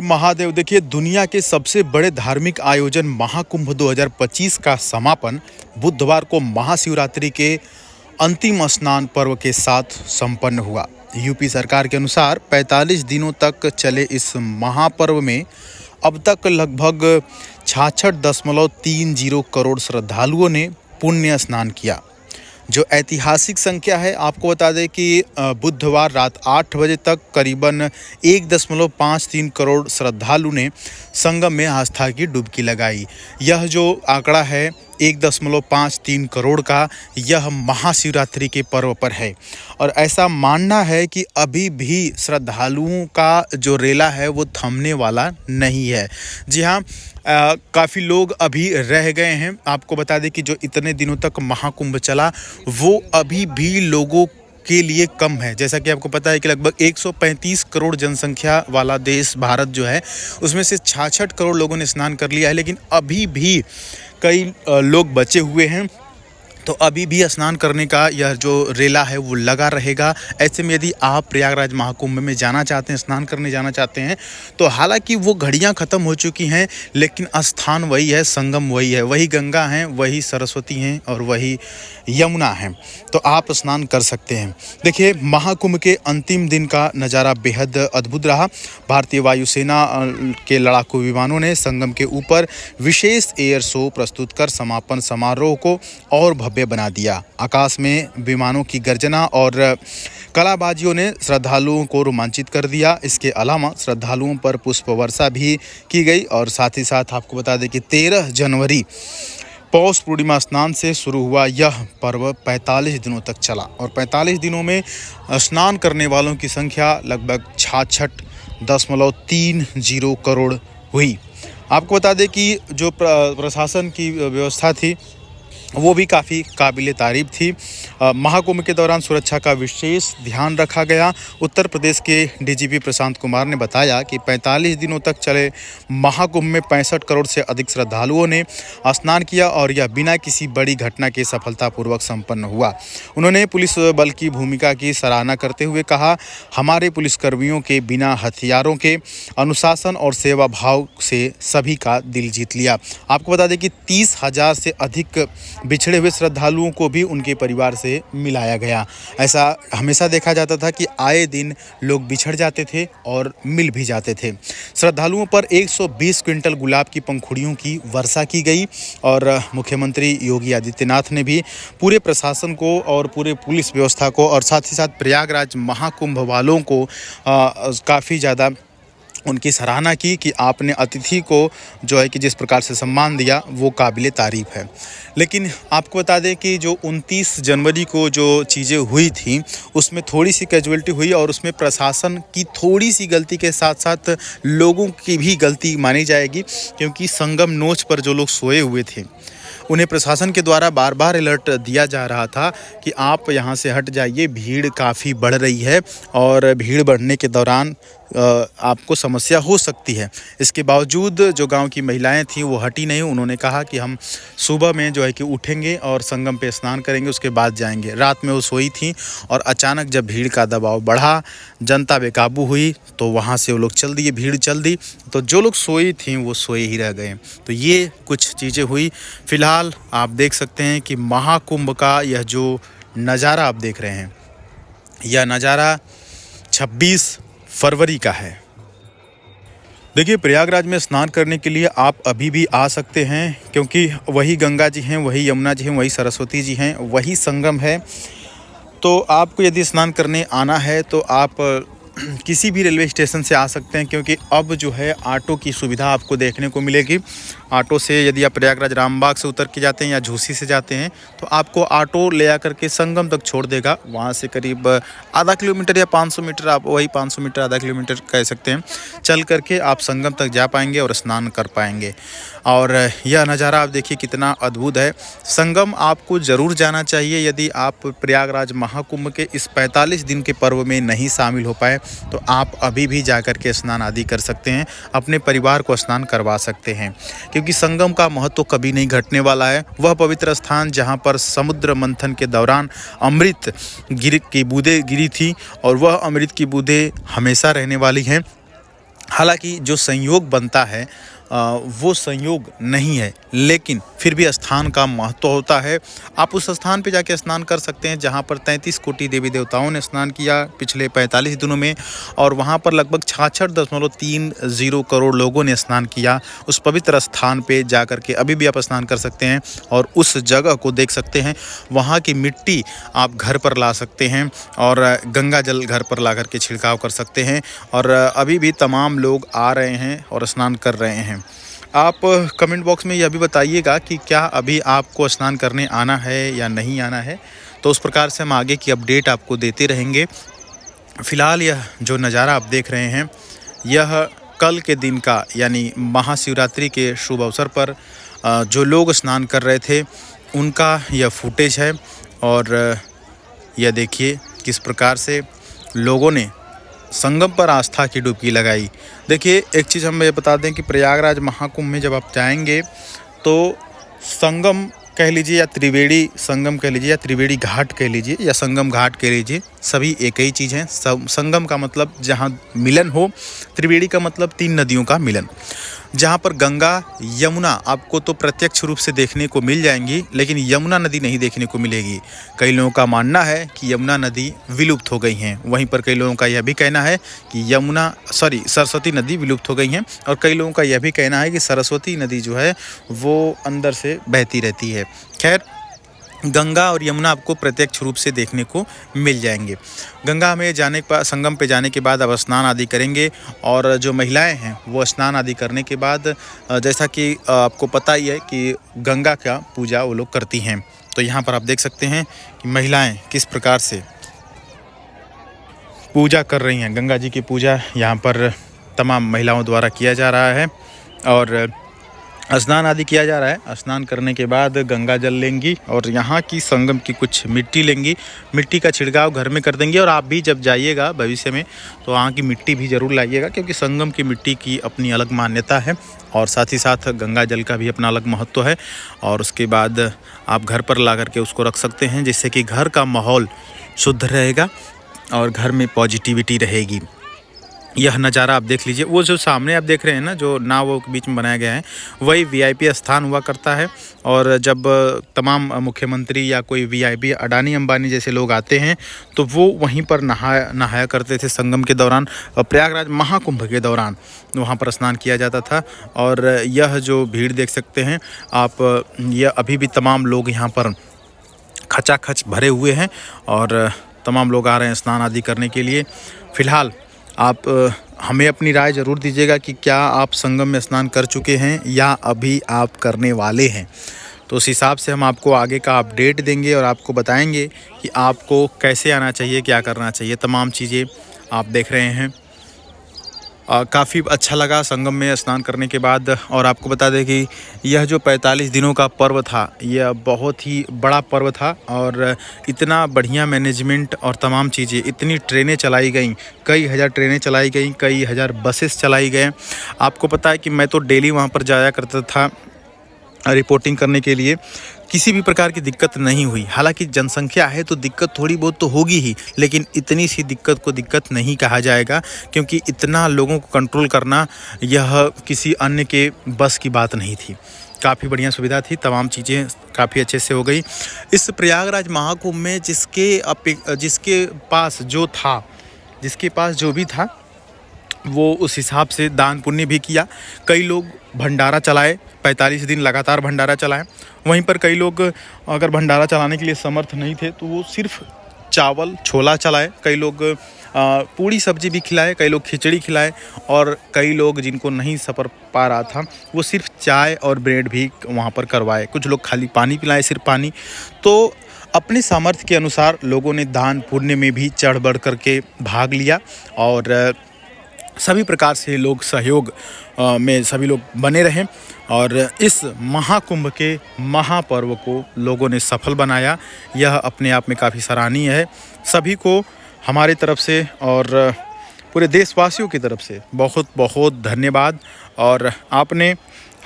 महादेव। देखिए, दुनिया के सबसे बड़े धार्मिक आयोजन महाकुंभ 2025 का समापन बुधवार को महाशिवरात्रि के अंतिम स्नान पर्व के साथ संपन्न हुआ। यूपी सरकार के अनुसार 45 दिनों तक चले इस महापर्व में अब तक लगभग 66.30 करोड़ श्रद्धालुओं ने पुण्य स्नान किया, जो ऐतिहासिक संख्या है। आपको बता दें कि बुधवार रात 8 बजे तक करीबन 1.53 करोड़ श्रद्धालु ने संगम में आस्था की डुबकी लगाई। यह जो आंकड़ा है 1.53 करोड़ का, यह महाशिवरात्रि के पर्व पर है। और ऐसा मानना है कि अभी भी श्रद्धालुओं का जो रेला है वो थमने वाला नहीं है। जी हाँ, काफ़ी लोग अभी रह गए हैं। आपको बता दें कि जो इतने दिनों तक महाकुंभ चला वो अभी भी लोगों के लिए कम है। जैसा कि आपको पता है कि लगभग 135 करोड़ जनसंख्या वाला देश भारत जो है, उसमें से 66 करोड़ लोगों ने स्नान कर लिया है, लेकिन अभी भी कई लोग बचे हुए हैं। तो अभी भी स्नान करने का यह जो रेला है वो लगा रहेगा। ऐसे में यदि आप प्रयागराज महाकुंभ में जाना चाहते हैं, स्नान करने जाना चाहते हैं, तो हालांकि वो घड़ियां ख़त्म हो चुकी हैं, लेकिन स्थान वही है, संगम वही है, वही गंगा हैं, वही सरस्वती हैं और वही यमुना है। तो आप स्नान कर सकते हैं। देखिए, महाकुंभ के अंतिम दिन का नज़ारा बेहद अद्भुत रहा। भारतीय वायुसेना के लड़ाकू विमानों ने संगम के ऊपर विशेष एयर शो प्रस्तुत कर समापन समारोह को और भव्य बना दिया। आकाश में विमानों की गर्जना और कलाबाजियों ने श्रद्धालुओं को रोमांचित कर दिया। इसके अलावा श्रद्धालुओं पर पुष्प वर्षा भी की गई। और साथ ही साथ आपको बता दें कि 13 जनवरी पौष पूर्णिमा स्नान से शुरू हुआ यह पर्व 45 दिनों तक चला और 45 दिनों में स्नान करने वालों की संख्या लगभग 66.30 करोड़ हुई। आपको बता दें कि जो प्रशासन की व्यवस्था थी वो भी काफ़ी काबिले तारीफ थी। महाकुंभ के दौरान सुरक्षा का विशेष ध्यान रखा गया। उत्तर प्रदेश के डीजीपी प्रशांत कुमार ने बताया कि 45 दिनों तक चले महाकुंभ में 65 करोड़ से अधिक श्रद्धालुओं ने स्नान किया और यह बिना किसी बड़ी घटना के सफलतापूर्वक संपन्न हुआ। उन्होंने पुलिस बल की भूमिका की सराहना करते हुए कहा, हमारे पुलिसकर्मियों के बिना हथियारों के अनुशासन और सेवा भाव से सभी का दिल जीत लिया। आपको बता दें कि 30,000 से अधिक बिछड़े हुए श्रद्धालुओं को भी उनके परिवार से मिलाया गया। ऐसा हमेशा देखा जाता था कि आए दिन लोग बिछड़ जाते थे और मिल भी जाते थे। श्रद्धालुओं पर 120 क्विंटल गुलाब की पंखुड़ियों की वर्षा की गई और मुख्यमंत्री योगी आदित्यनाथ ने भी पूरे प्रशासन को और पूरे पुलिस व्यवस्था को और साथ ही साथ प्रयागराज महाकुंभ वालों को काफ़ी ज़्यादा उनकी सराहना की कि आपने अतिथि को जो है कि जिस प्रकार से सम्मान दिया वो काबिले तारीफ़ है। लेकिन आपको बता दें कि जो 29 जनवरी को जो चीज़ें हुई थी उसमें थोड़ी सी कैजुअलिटी हुई और उसमें प्रशासन की थोड़ी सी गलती के साथ साथ लोगों की भी गलती मानी जाएगी, क्योंकि संगम नोच पर जो लोग सोए हुए थे उन्हें प्रशासन के द्वारा बार बार अलर्ट दिया जा रहा था कि आप यहाँ से हट जाइए, भीड़ काफ़ी बढ़ रही है और भीड़ बढ़ने के दौरान आपको समस्या हो सकती है। इसके बावजूद जो गांव की महिलाएं थीं वो हटी नहीं। उन्होंने कहा कि हम सुबह में जो है कि उठेंगे और संगम पे स्नान करेंगे, उसके बाद जाएंगे। रात में वो सोई थीं और अचानक जब भीड़ का दबाव बढ़ा, जनता बेकाबू हुई, तो वहाँ से वो लोग चल दिए, भीड़ चल दी। तो जो लोग सोई थीं वो सोए ही रह गए। तो ये कुछ चीज़ें हुई। फिलहाल आप देख सकते हैं कि महाकुंभ का यह जो नज़ारा आप देख रहे हैं, यह नज़ारा 26 फरवरी का है। देखिए, प्रयागराज में स्नान करने के लिए आप अभी भी आ सकते हैं, क्योंकि वही गंगा जी हैं, वही यमुना जी हैं, वही सरस्वती जी हैं, वही संगम है। तो आपको यदि स्नान करने आना है तो आप किसी भी रेलवे स्टेशन से आ सकते हैं, क्योंकि अब जो है ऑटो की सुविधा आपको देखने को मिलेगी। ऑटो से यदि आप प्रयागराज रामबाग से उतर के जाते हैं या झूसी से जाते हैं तो आपको ऑटो ले आकर के संगम तक छोड़ देगा। वहाँ से करीब आधा किलोमीटर या 500 मीटर, आप वही 500 मीटर आधा किलोमीटर कह सकते हैं, चल करके आप संगम तक जा पाएंगे और स्नान कर पाएंगे। और यह नज़ारा आप देखिए कितना अद्भुत है। संगम आपको ज़रूर जाना चाहिए। यदि आप प्रयागराज महाकुंभ के इस 45 दिन के पर्व में नहीं शामिल हो पाए तो आप अभी भी जा कर के स्नान आदि कर सकते हैं, अपने परिवार को स्नान करवा सकते हैं, क्योंकि संगम का महत्व कभी नहीं घटने वाला है। वह पवित्र स्थान जहां पर समुद्र मंथन के दौरान अमृत की बूंदें गिरी थी और वह अमृत की बूंदें हमेशा रहने वाली हैं। हालांकि जो संयोग बनता है वो संयोग नहीं है, लेकिन फिर भी स्थान का महत्व होता है। आप उस स्थान पे जाके स्नान कर सकते हैं जहाँ पर 33 कोटि देवी देवताओं ने स्नान किया पिछले 45 दिनों में, और वहाँ पर लगभग 66.30 करोड़ लोगों ने स्नान किया। उस पवित्र स्थान पे जा कर के अभी भी आप स्नान कर सकते हैं और उस जगह को देख सकते हैं। वहाँ की मिट्टी आप घर पर ला सकते हैं और गंगा जल घर पर ला कर के छिड़काव कर सकते हैं, और अभी भी तमाम लोग आ रहे हैं और स्नान कर रहे हैं। आप कमेंट बॉक्स में यह भी बताइएगा कि क्या अभी आपको स्नान करने आना है या नहीं आना है, तो उस प्रकार से हम आगे की अपडेट आपको देते रहेंगे। फ़िलहाल यह जो नज़ारा आप देख रहे हैं, यह कल के दिन का यानी महाशिवरात्रि के शुभ अवसर पर जो लोग स्नान कर रहे थे उनका यह फुटेज है। और यह देखिए किस प्रकार से लोगों ने संगम पर आस्था की डुबकी लगाई। देखिए एक चीज़ हम ये बता दें कि प्रयागराज महाकुंभ में जब आप जाएंगे तो संगम कह लीजिए या त्रिवेणी संगम कह लीजिए या त्रिवेणी घाट कह लीजिए या संगम घाट कह लीजिए, सभी एक ही चीज़ है। संगम का मतलब जहाँ मिलन हो, त्रिवेणी का मतलब 3 नदियों का मिलन, जहाँ पर गंगा यमुना आपको तो प्रत्यक्ष रूप से देखने को मिल जाएंगी, लेकिन यमुना नदी नहीं देखने को मिलेगी। कई लोगों का मानना है कि यमुना नदी विलुप्त हो गई हैं, वहीं पर कई लोगों का यह भी कहना है कि सरस्वती नदी विलुप्त हो गई हैं, और कई लोगों का यह भी कहना है कि सरस्वती नदी जो है वो अंदर से बहती रहती है। खैर, गंगा और यमुना आपको प्रत्यक्ष रूप से देखने को मिल जाएंगे। गंगा में जाने के बाद, संगम पे जाने के बाद अब स्नान आदि करेंगे, और जो महिलाएं हैं वो स्नान आदि करने के बाद जैसा कि आपको पता ही है कि गंगा का पूजा वो लोग करती हैं। तो यहाँ पर आप देख सकते हैं कि महिलाएं किस प्रकार से पूजा कर रही हैं। गंगा जी की पूजा यहाँ पर तमाम महिलाओं द्वारा किया जा रहा है और स्नान आदि किया जा रहा है। स्नान करने के बाद गंगा जल लेंगी और यहाँ की संगम की कुछ मिट्टी लेंगी, मिट्टी का छिड़काव घर में कर देंगी। और आप भी जब जाइएगा भविष्य में तो वहाँ की मिट्टी भी ज़रूर लाइएगा, क्योंकि संगम की मिट्टी की अपनी अलग मान्यता है और साथ ही साथ गंगा जल का भी अपना अलग महत्व है। और उसके बाद आप घर पर ला करके उसको रख सकते हैं, जिससे कि घर का माहौल शुद्ध रहेगा और घर में पॉजिटिविटी रहेगी। यह नज़ारा आप देख लीजिए, वो जो सामने आप देख रहे हैं ना, जो नाव के बीच में बनाया गया है, वही वीआईपी स्थान हुआ करता है। और जब तमाम मुख्यमंत्री या कोई वीआईपी अडानी अंबानी जैसे लोग आते हैं तो वो वहीं पर नहाया करते थे संगम के दौरान। प्रयागराज महाकुंभ के दौरान वहाँ पर स्नान किया जाता था। और यह जो भीड़ देख सकते हैं आप, यह अभी भी तमाम लोग यहाँ पर खचाखच भरे हुए हैं और तमाम लोग आ रहे हैं स्नान आदि करने के लिए। फ़िलहाल आप हमें अपनी राय ज़रूर दीजिएगा कि क्या आप संगम में स्नान कर चुके हैं या अभी आप करने वाले हैं। तो उस हिसाब से हम आपको आगे का अपडेट देंगे और आपको बताएंगे कि आपको कैसे आना चाहिए, क्या करना चाहिए। तमाम चीज़ें आप देख रहे हैं। काफ़ी अच्छा लगा संगम में स्नान करने के बाद। और आपको बता दें कि यह जो 45 दिनों का पर्व था, यह बहुत ही बड़ा पर्व था और इतना बढ़िया मैनेजमेंट और तमाम चीज़ें, इतनी ट्रेनें चलाई गई, कई हज़ार ट्रेनें चलाई गई, कई हज़ार बसेस चलाई गए। आपको पता है कि मैं तो डेली वहाँ पर जाया करता था रिपोर्टिंग करने के लिए, किसी भी प्रकार की दिक्कत नहीं हुई। हालांकि जनसंख्या है तो दिक्कत थोड़ी बहुत तो होगी ही, लेकिन इतनी सी दिक्कत को दिक्कत नहीं कहा जाएगा, क्योंकि इतना लोगों को कंट्रोल करना यह किसी अन्य के बस की बात नहीं थी। काफ़ी बढ़िया सुविधा थी, तमाम चीज़ें काफ़ी अच्छे से हो गई। इस प्रयागराज महाकुंभ में जिसके पास जो भी था वो उस हिसाब से दान पुण्य भी किया। कई लोग भंडारा चलाए, 45 दिन लगातार भंडारा चलाए। वहीं पर कई लोग अगर भंडारा चलाने के लिए समर्थ नहीं थे तो वो सिर्फ चावल छोला चलाए। कई लोग पूड़ी सब्जी भी खिलाए, कई लोग खिचड़ी खिलाए, और कई लोग जिनको नहीं सपर पा रहा था वो सिर्फ चाय और ब्रेड भी वहाँ पर करवाए। कुछ लोग खाली पानी पिलाए, सिर्फ पानी। तो अपने सामर्थ्य के अनुसार लोगों ने दान पुण्य में भी चढ़ बढ़ करके भाग लिया और सभी प्रकार से लोग सहयोग में सभी लोग बने रहें और इस महाकुंभ के महापर्व को लोगों ने सफल बनाया। यह अपने आप में काफ़ी सराहनीय है। सभी को हमारी तरफ से और पूरे देशवासियों की तरफ से बहुत बहुत धन्यवाद। और आपने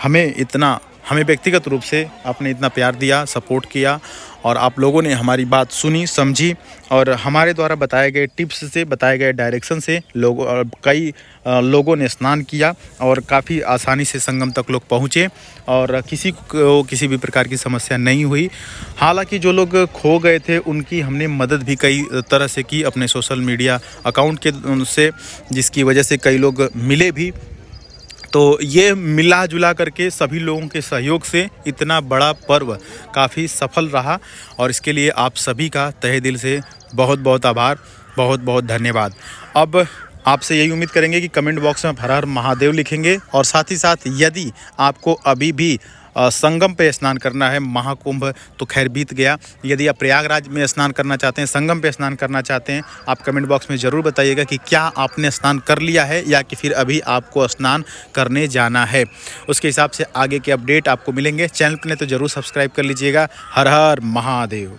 हमें इतना हमें व्यक्तिगत रूप से आपने इतना प्यार दिया, सपोर्ट किया और आप लोगों ने हमारी बात सुनी, समझी और हमारे द्वारा बताए गए टिप्स से, बताए गए डायरेक्शन से कई लोगों ने स्नान किया और काफ़ी आसानी से संगम तक लोग पहुँचे और किसी को किसी भी प्रकार की समस्या नहीं हुई। हालांकि जो लोग खो गए थे उनकी हमने मदद भी कई तरह से की अपने सोशल मीडिया अकाउंट के से, जिसकी वजह से कई लोग मिले भी। तो ये मिला जुला करके सभी लोगों के सहयोग से इतना बड़ा पर्व काफ़ी सफल रहा और इसके लिए आप सभी का तहे दिल से बहुत बहुत आभार, बहुत बहुत धन्यवाद। अब आपसे यही उम्मीद करेंगे कि कमेंट बॉक्स में हर हर महादेव लिखेंगे और साथ ही साथ यदि आपको अभी भी संगम पे स्नान करना है, महाकुंभ तो खैर बीत गया, यदि आप प्रयागराज में स्नान करना चाहते हैं, संगम पे स्नान करना चाहते हैं, आप कमेंट बॉक्स में ज़रूर बताइएगा कि क्या आपने स्नान कर लिया है या कि फिर अभी आपको स्नान करने जाना है। उसके हिसाब से आगे के अपडेट आपको मिलेंगे। चैनल पर नहीं तो ज़रूर सब्सक्राइब कर लीजिएगा। हर हर महादेव।